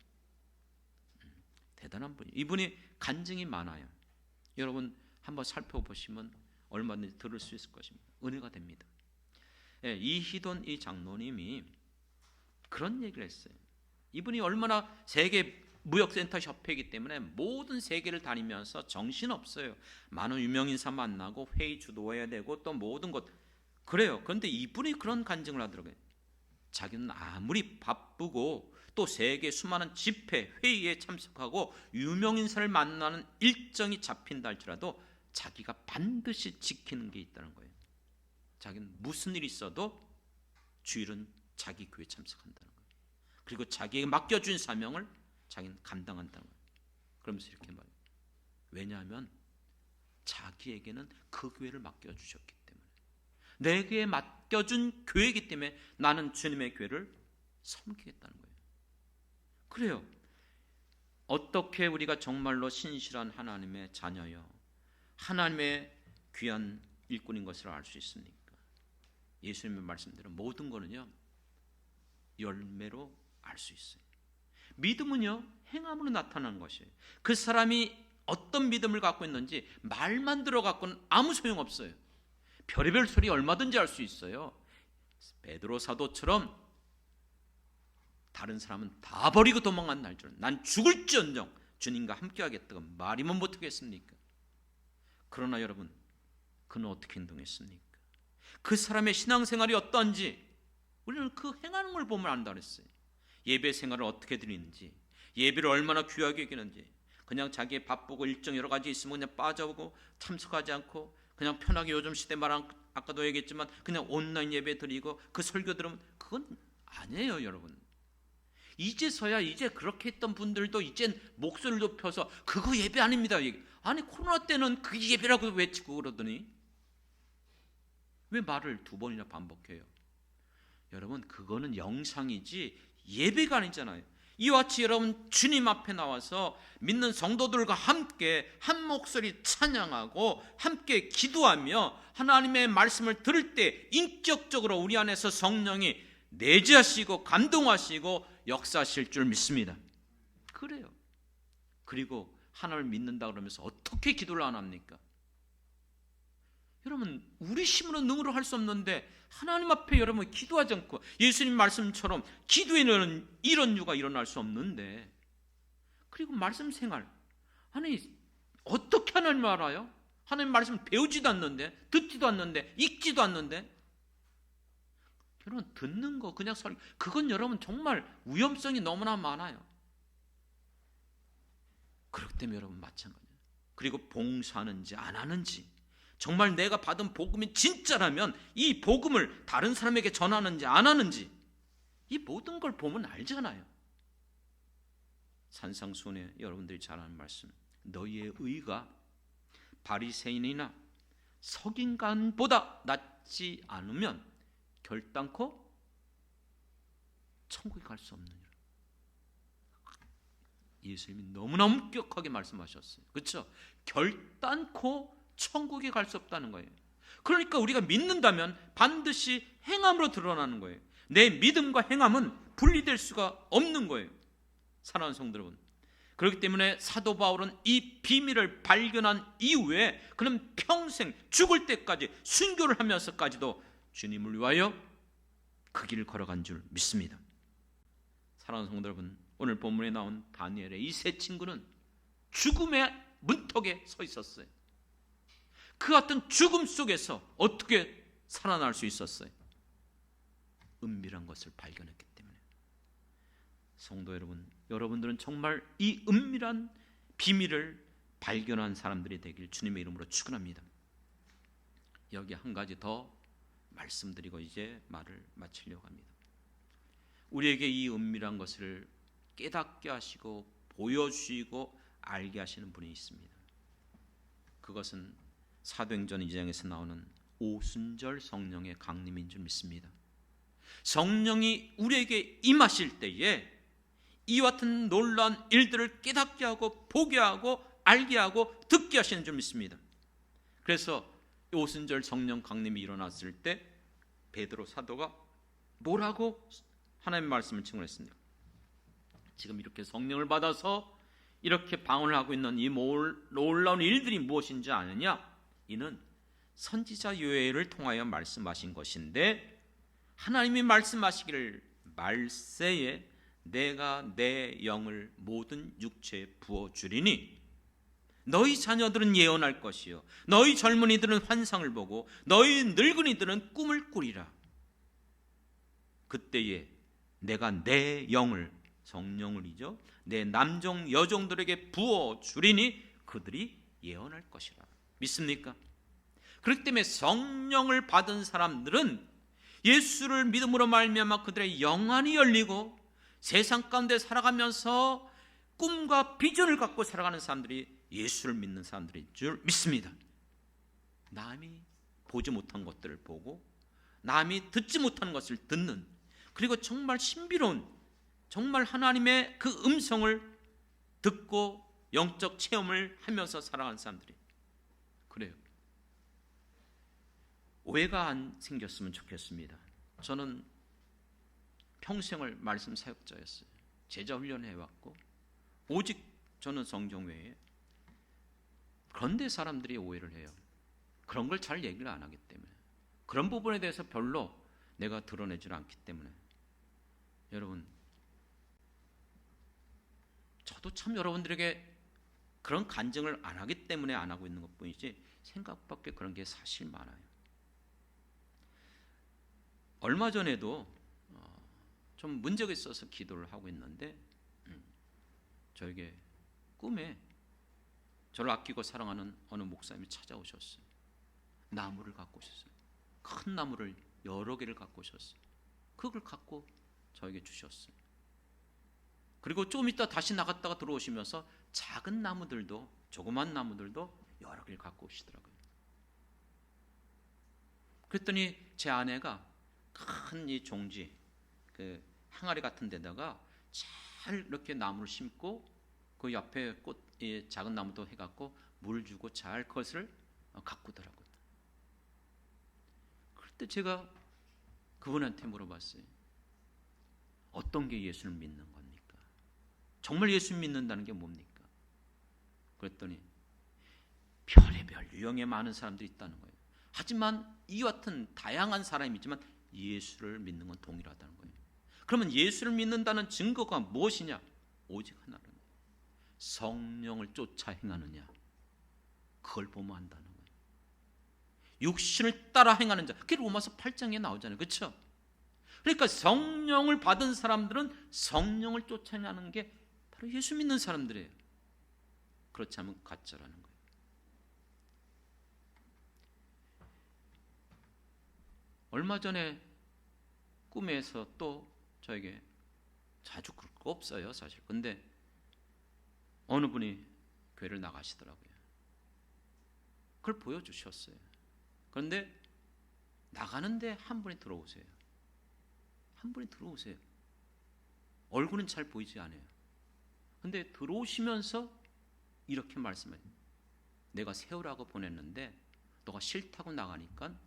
대단한 분이에요. 이분이 간증이 많아요. 여러분 한번 살펴보시면 얼마든지 들을 수 있을 것입니다. 은혜가 됩니다. 예, 이희돈 이 장로님이 그런 얘기를 했어요. 이분이 얼마나 세계 무역센터 협회이기 때문에 모든 세계를 다니면서 정신없어요. 많은 유명인사 만나고 회의 주도해야 되고 또 모든 것 그래요. 그런데 이분이 그런 간증을 하더라고요. 자기는 아무리 바쁘고 또 세계 수많은 집회, 회의에 참석하고 유명인사를 만나는 일정이 잡힌다 할지라도 자기가 반드시 지키는 게 있다는 거예요. 자기는 무슨 일이 있어도 주일은 자기 교회 참석한다는 거예요. 그리고 자기에게 맡겨준 사명을 자기는 감당한다는 거예요. 그러면서 이렇게 말해요. 왜냐하면 자기에게는 그 교회를 맡겨주셨기 때문에, 내게 맡겨준 교회이기 때문에 나는 주님의 교회를 섬기겠다는 거예요. 그래요. 어떻게 우리가 정말로 신실한 하나님의 자녀여, 하나님의 귀한 일꾼인 것을 알 수 있습니까? 예수님의 말씀대로 모든 거는요 열매로 알 수 있어요. 믿음은요 행함으로 나타나는 것이에요. 그 사람이 어떤 믿음을 갖고 있는지 말만 들어갖고는 아무 소용없어요. 별의별 소리 얼마든지 할 수 있어요. 베드로 사도처럼 다른 사람은 다 버리고 도망간 날처럼 난 죽을지언정 주님과 함께하겠다고 말이면 못하겠습니까? 그러나 여러분 그는 어떻게 행동했습니까? 그 사람의 신앙생활이 어떠한지 우리는 그 행하는 걸 보면 안다 그랬어요. 예배 생활을 어떻게 드리는지, 예배를 얼마나 귀하게 여기는지, 그냥 자기의 바쁘고 일정 여러 가지 있으면 그냥 빠져오고 참석하지 않고 그냥 편하게 요즘 시대 말한 아까도 얘기했지만 그냥 온라인 예배 드리고 그 설교 들으면 그건 아니에요. 여러분 이제서야 이제 그렇게 했던 분들도 이젠 목소리를 높여서 그거 예배 아닙니다. 아니 코로나 때는 그 예배라고 외치고 그러더니 왜 말을 두 번이나 반복해요? 여러분 그거는 영상이지 예배가 아니잖아요. 이와 같이 여러분 주님 앞에 나와서 믿는 성도들과 함께 한 목소리 찬양하고 함께 기도하며 하나님의 말씀을 들을 때 인격적으로 우리 안에서 성령이 내재하시고 감동하시고 역사하실 줄 믿습니다. 그래요. 그리고 하나님을 믿는다 그러면서 어떻게 기도를 안 합니까? 여러분 우리 힘으로 능으로 할 수 없는데 하나님 앞에 여러분 기도하지 않고 예수님 말씀처럼 기도에는 이런 이유가 일어날 수 없는데, 그리고 말씀 생활, 아니 어떻게 하나님을 알아요? 하나님 말씀 배우지도 않는데, 듣지도 않는데, 읽지도 않는데. 여러분 듣는 거 그냥 그건 여러분 정말 위험성이 너무나 많아요. 그렇기 때문에 여러분 마찬가지예요. 그리고 봉사하는지 안 하는지, 정말 내가 받은 복음이 진짜라면 이 복음을 다른 사람에게 전하는지 안 하는지 이 모든 걸 보면 알잖아요. 산상수훈에 여러분들이 잘 아는 말씀, 너희의 의가 바리새인이나 서긴간보다 낫지 않으면 결단코 천국에 갈 수 없느니라. 예수님이 너무나 엄격하게 말씀하셨어요. 그렇죠? 결단코 천국에 갈 수 없다는 거예요. 그러니까 우리가 믿는다면 반드시 행함으로 드러나는 거예요. 내 믿음과 행함은 분리될 수가 없는 거예요. 사랑하는 성도 여러분, 그렇기 때문에 사도 바울은 이 비밀을 발견한 이후에 그는 평생 죽을 때까지 순교를 하면서까지도 주님을 위하여 그 길을 걸어간 줄 믿습니다. 사랑하는 성도 여러분, 오늘 본문에 나온 다니엘의 이 세 친구는 죽음의 문턱에 서 있었어요. 그 같은 죽음 속에서 어떻게 살아날 수 있었어요? 은밀한 것을 발견했기 때문에. 성도 여러분, 여러분들은 정말 이 은밀한 비밀을 발견한 사람들이 되길 주님의 이름으로 축원합니다. 여기 한 가지 더 말씀드리고 이제 말을 마치려고 합니다. 우리에게 이 은밀한 것을 깨닫게 하시고 보여주시고 알게 하시는 분이 있습니다. 그것은 사도행전 2장에서 나오는 오순절 성령의 강림인 줄 믿습니다. 성령이 우리에게 임하실 때에 이와 같은 놀라운 일들을 깨닫게 하고 보게 하고 알게 하고 듣게 하시는 줄 믿습니다. 그래서 오순절 성령 강림이 일어났을 때 베드로 사도가 뭐라고 하나님의 말씀을 증언했습니다. 지금 이렇게 성령을 받아서 이렇게 방언을 하고 있는 이 놀라운 일들이 무엇인지 아느냐? 이는 선지자 요엘을 통하여 말씀하신 것인데 하나님이 말씀하시기를 말세에 내가 내 영을 모든 육체에 부어주리니 너희 자녀들은 예언할 것이요 너희 젊은이들은 환상을 보고 너희 늙은이들은 꿈을 꾸리라. 그때에 내가 내 영을 성령을이죠 내 남종 여종들에게 부어주리니 그들이 예언할 것이라. 믿습니까? 그렇기 때문에 성령을 받은 사람들은 예수를 믿음으로 말미암아 그들의 영안이 열리고 세상 가운데 살아가면서 꿈과 비전을 갖고 살아가는 사람들이 예수를 믿는 사람들인 줄 믿습니다. 남이 보지 못한 것들을 보고 남이 듣지 못한 것을 듣는, 그리고 정말 신비로운, 정말 하나님의 그 음성을 듣고 영적 체험을 하면서 살아가는 사람들이 그래요. 오해가 안 생겼으면 좋겠습니다. 저는 평생을 말씀 사역자였어요. 제자 훈련해왔고 오직 저는 성경 외에. 그런데 사람들이 오해를 해요. 그런 걸 잘 얘기를 안 하기 때문에, 그런 부분에 대해서 별로 내가 드러내질 않기 때문에. 여러분, 저도 참 여러분들에게 그런 간증을 안 하기 때문에 안 하고 있는 것뿐이지 생각밖에 그런 게 사실 많아요. 얼마 전에도 좀 문제가 있어서 기도를 하고 있는데 저에게 꿈에 저를 아끼고 사랑하는 어느 목사님이 찾아오셨어요. 나무를 갖고 오셨어요. 큰 나무를 여러 개를 갖고 오셨어요. 그걸 갖고 저에게 주셨어요. 그리고 좀 이따 다시 나갔다가 들어오시면서 작은 나무들도, 조그만 나무들도 여러 개를 갖고 오시더라고요. 그랬더니 제 아내가 큰 이 종지, 그 항아리 같은 데다가 잘 이렇게 나무를 심고 그 옆에 꽃, 작은 나무도 해갖고 물 주고 잘 그것을 가꾸더라고요. 그럴 때 제가 그분한테 물어봤어요. 어떤 게 예수를 믿는 겁니까? 정말 예수 믿는다는 게 뭡니까? 그랬더니 별의별 유형의 많은 사람들이 있다는 거예요. 하지만 이와 같은 다양한 사람이 있지만 예수를 믿는 건 동일하다는 거예요. 그러면 예수를 믿는다는 증거가 무엇이냐? 오직 하나는 성령을 쫓아 행하느냐, 그걸 보면 안다는 거예요. 육신을 따라 행하는 자, 그게 로마서 8장에 나오잖아요. 그렇죠? 그러니까 성령을 받은 사람들은 성령을 쫓아 행하는 게 바로 예수 믿는 사람들이에요. 그렇지 않으면 가짜라는 거예요. 얼마 전에 꿈에서 또 저에게, 자주 그럴 거 없어요 사실, 근데 어느 분이 교회를 나가시더라고요. 그걸 보여주셨어요. 그런데 나가는데 한 분이 들어오세요. 한 분이 들어오세요. 얼굴은 잘 보이지 않아요. 근데 들어오시면서 이렇게 말씀해요. 내가 세우라고 보냈는데 너가 싫다고 나가니까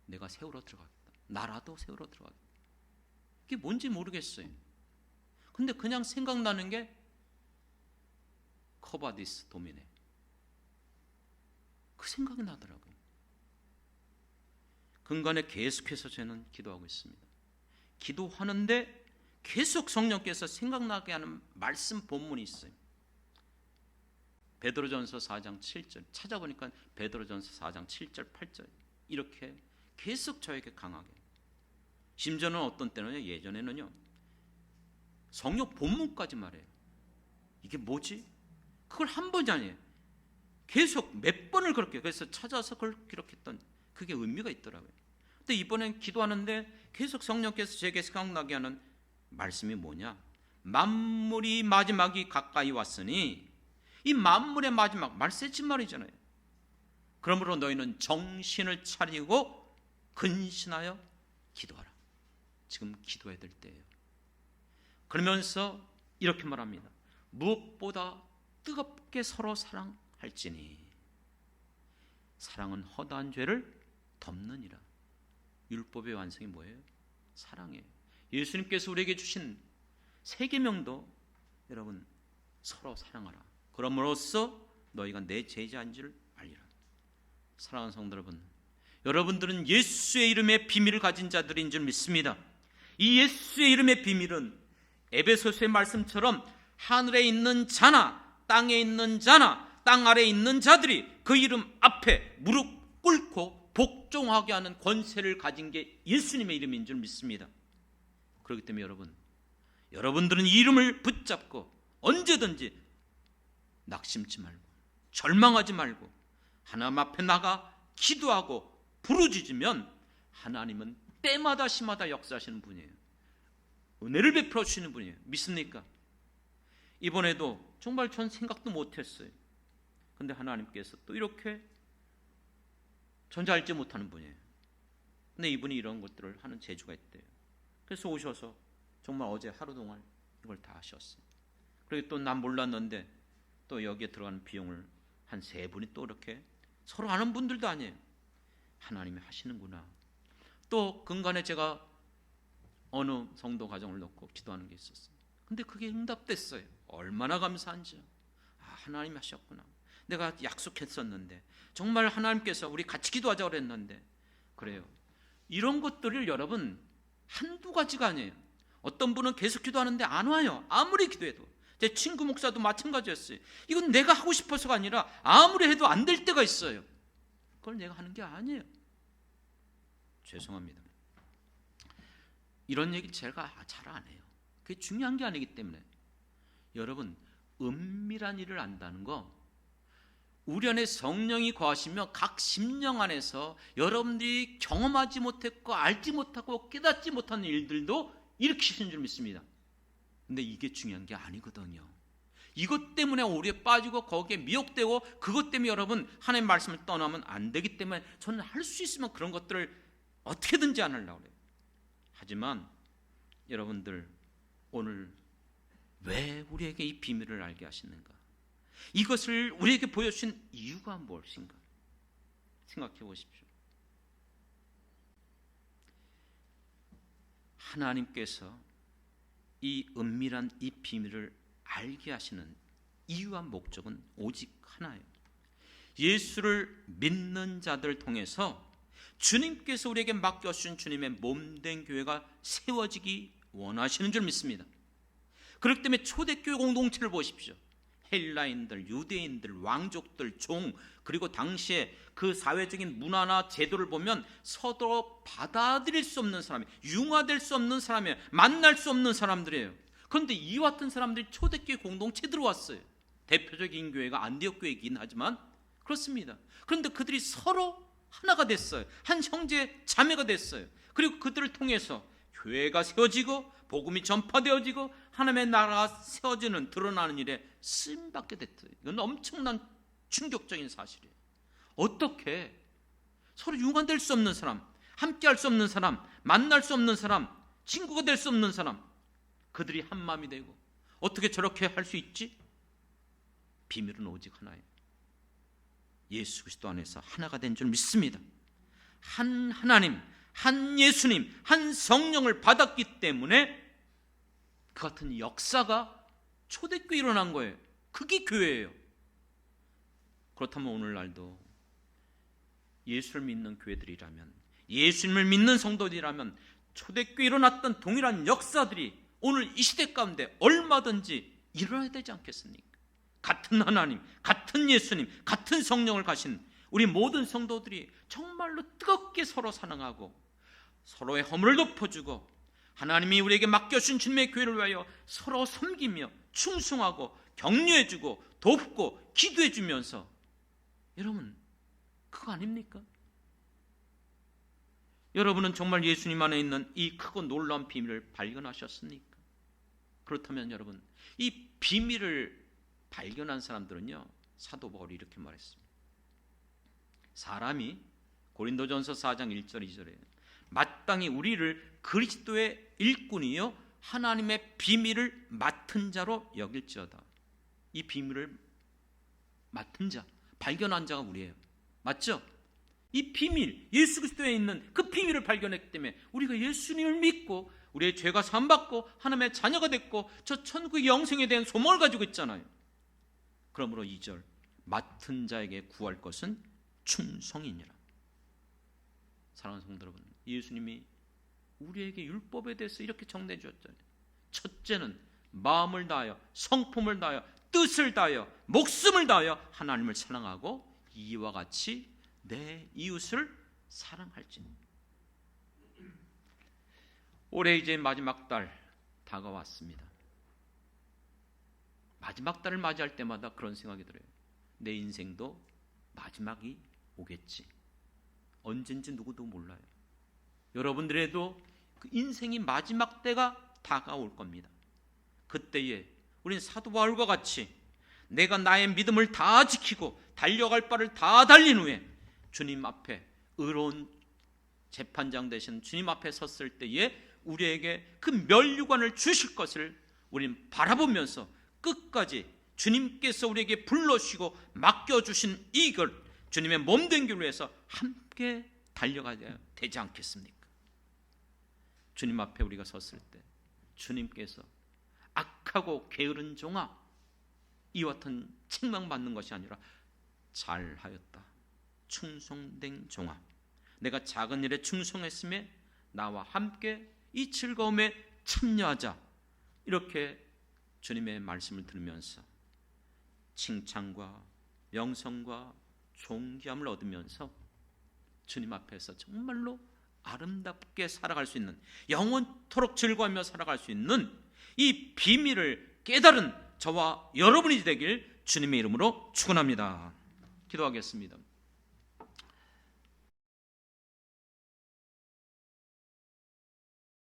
내가 세우러 들어가겠다. 나라도 세우러 들어가겠다. 이게 뭔지 모르겠어요. 근데 그냥 생각나는 게 커바디스 도미네, 그 생각이 나더라고요. 근간에 계속해서 저는 기도하고 있습니다. 기도하는데 계속 성령께서 생각나게 하는 말씀 본문이 있어요. 베드로전서 4장 7절 찾아보니까 베드로전서 4장 7절 8절 이렇게 계속 저에게 강하게, 심지어는 어떤 때는요, 예전에는요 성령 본문까지 말해요. 이게 뭐지? 그걸 한 번이 아니에요. 계속 몇 번을 그렇게, 그래서 찾아서 그걸 기록했던, 그게 의미가 있더라고요. 근데 이번엔 기도하는데 계속 성령께서 제게 생각나게 하는 말씀이 뭐냐, 만물이 마지막이 가까이 왔으니, 이 만물의 마지막 말 세친 말이잖아요. 그러므로 너희는 정신을 차리고 근신하여 기도하라. 지금 기도해야 될 때예요. 그러면서 이렇게 말합니다. 무엇보다 뜨겁게 서로 사랑할지니 사랑은 허다한 죄를 덮느니라. 율법의 완성이 뭐예요? 사랑이에요. 예수님께서 우리에게 주신 세 계명도 여러분 서로 사랑하라. 그럼으로써 너희가 내 제자인 줄 알리라. 사랑하는 성도 여러분, 여러분들은 예수의 이름의 비밀을 가진 자들인 줄 믿습니다. 이 예수의 이름의 비밀은 에베소서의 말씀처럼 하늘에 있는 자나 땅에 있는 자나 땅 아래에 있는 자들이 그 이름 앞에 무릎 꿇고 복종하게 하는 권세를 가진 게 예수님의 이름인 줄 믿습니다. 그렇기 때문에 여러분들은 이 이름을 붙잡고 언제든지 낙심치 말고 절망하지 말고 하나님 앞에 나가 기도하고 부르짖으면 하나님은 때마다 시마다 역사하시는 분이에요. 은혜를 베풀어 주시는 분이에요. 믿습니까? 이번에도 정말 전 생각도 못했어요. 근데 하나님께서 또 이렇게 전혀 알지 못하는 분이에요. 근데 이분이 이런 것들을 하는 재주가 있대요. 그래서 오셔서 정말 어제 하루 동안 이걸 다 하셨어요. 그리고 또 난 몰랐는데 또 여기에 들어가는 비용을 한 3분이 또 이렇게 서로 아는 분들도 아니에요. 하나님이 하시는구나. 또 근간에 제가 어느 성도 가정을 놓고 기도하는 게 있었어요. 근데 그게 응답됐어요. 얼마나 감사한지. 하나님이 하셨구나. 내가 약속했었는데 정말 하나님께서 우리 같이 기도하자고 그랬는데 그래요. 이런 것들을 여러분 한두 가지가 아니에요. 어떤 분은 계속 기도하는데 안 와요. 아무리 기도해도. 제 친구 목사도 마찬가지였어요. 이건 내가 하고 싶어서가 아니라 아무리 해도 안 될 때가 있어요. 그걸 내가 하는 게 아니에요. 죄송합니다. 이런 얘기 제가 잘 안 해요. 그게 중요한 게 아니기 때문에. 여러분, 은밀한 일을 안다는 거, 우리 안에 성령이 거하시며 각 심령 안에서 여러분들이 경험하지 못했고 알지 못하고 깨닫지 못하는 일들도 일으키시는 줄 믿습니다. 근데 이게 중요한 게 아니거든요. 이것 때문에 오류에 빠지고 거기에 미혹되고 그것 때문에 여러분 하나님의 말씀을 떠나면 안 되기 때문에 저는 할 수 있으면 그런 것들을 어떻게든지 안 하려고 해요. 하지만 여러분들 오늘 왜 우리에게 이 비밀을 알게 하시는가? 이것을 우리에게 보여주신 이유가 무엇인가? 생각해 보십시오. 하나님께서 이 은밀한 이 비밀을 알게 하시는 이유와 목적은 오직 하나예요. 예수를 믿는 자들 통해서 주님께서 우리에게 맡겨주신 주님의 몸된 교회가 세워지기 원하시는 줄 믿습니다. 그렇기 때문에 초대교회 공동체를 보십시오. 헬라인들, 유대인들, 왕족들, 종, 그리고 당시에 그 사회적인 문화나 제도를 보면 서로 받아들일 수 없는 사람이에요. 융화될 수 없는 사람이에요. 만날 수 없는 사람들이에요. 그런데 이와 같은 사람들이 초대교회 공동체에 들어왔어요. 대표적인 교회가 안디옥 교회이긴 하지만 그렇습니다. 그런데 그들이 서로 하나가 됐어요. 한 형제 자매가 됐어요. 그리고 그들을 통해서 교회가 세워지고 복음이 전파되어지고 하나님의 나라가 세워지는 드러나는 일에 쓰임받게 됐어요. 이건 엄청난 충격적인 사실이에요. 어떻게 서로 융화될 수 없는 사람, 함께할 수 없는 사람, 만날 수 없는 사람, 친구가 될 수 없는 사람, 그들이 한 마음이 되고 어떻게 저렇게 할 수 있지? 비밀은 오직 하나예요. 예수 그리스도 안에서 하나가 된 줄 믿습니다. 한 하나님, 한 예수님, 한 성령을 받았기 때문에 그 같은 역사가 초대교회에 일어난 거예요. 그게 교회예요. 그렇다면 오늘날도 예수를 믿는 교회들이라면, 예수님을 믿는 성도들이라면 초대교회에 일어났던 동일한 역사들이 오늘 이 시대 가운데 얼마든지 일어나야 되지 않겠습니까? 같은 하나님, 같은 예수님, 같은 성령을 가신 우리 모든 성도들이 정말로 뜨겁게 서로 사랑하고 서로의 허물을 덮어주고 하나님이 우리에게 맡겨주신 주님의 교회를 위하여 서로 섬기며 충성하고 격려해주고 돕고 기도해 주면서, 여러분 그거 아닙니까? 여러분은 정말 예수님 안에 있는 이 크고 놀라운 비밀을 발견하셨습니까? 그렇다면 여러분, 이 비밀을 발견한 사람들은요, 사도 바울이 이렇게 말했습니다. 사람이 고린도전서 4장 1절 2절에 마땅히 우리를 그리스도의 일꾼이요 하나님의 비밀을 맡은 자로 여길지어다. 이 비밀을 맡은 자, 발견한 자가 우리예요. 맞죠? 이 비밀, 예수 그리스도에 있는 그 비밀을 발견했기 때문에 우리가 예수님을 믿고 우리의 죄가 사함받고 하나님의 자녀가 됐고 저 천국의 영생에 대한 소망을 가지고 있잖아요. 그러므로 2절, 맡은 자에게 구할 것은 충성이니라. 사랑하는 성도 여러분, 예수님이 우리에게 율법에 대해서 이렇게 정리해 주셨잖아요. 첫째는 마음을 다하여, 성품을 다하여, 뜻을 다하여, 목숨을 다하여 하나님을 사랑하고 이와 같이 내 이웃을 사랑할지니. 올해 이제 마지막 달 다가왔습니다. 마지막 달을 맞이할 때마다 그런 생각이 들어요. 내 인생도 마지막이 오겠지. 언젠지 누구도 몰라요. 여러분들에도 그 인생이 마지막 때가 다가올 겁니다. 그때에 우린 사도 바울과 같이 내가 나의 믿음을 다 지키고 달려갈 바를 다 달린 후에 주님 앞에, 의로운 재판장 되신 주님 앞에 섰을 때에 우리에게 그 면류관을 주실 것을 우린 바라보면서 끝까지 주님께서 우리에게 불러주시고 맡겨주신 이 길, 주님의 몸된 길을 위해서 함께 달려가야 되지 않겠습니까? 주님 앞에 우리가 섰을 때 주님께서 악하고 게으른 종아, 이와 같은 책망받는 것이 아니라 잘하였다, 충성된 종아, 내가 작은 일에 충성했음에 나와 함께 이 즐거움에 참여하자, 이렇게 주님의 말씀을 들으면서 칭찬과 명성과 존귀함을 얻으면서 주님 앞에서 정말로 아름답게 살아갈 수 있는, 영원토록 즐거워하며 살아갈 수 있는 이 비밀을 깨달은 저와 여러분이 되길 주님의 이름으로 축원합니다. 기도하겠습니다.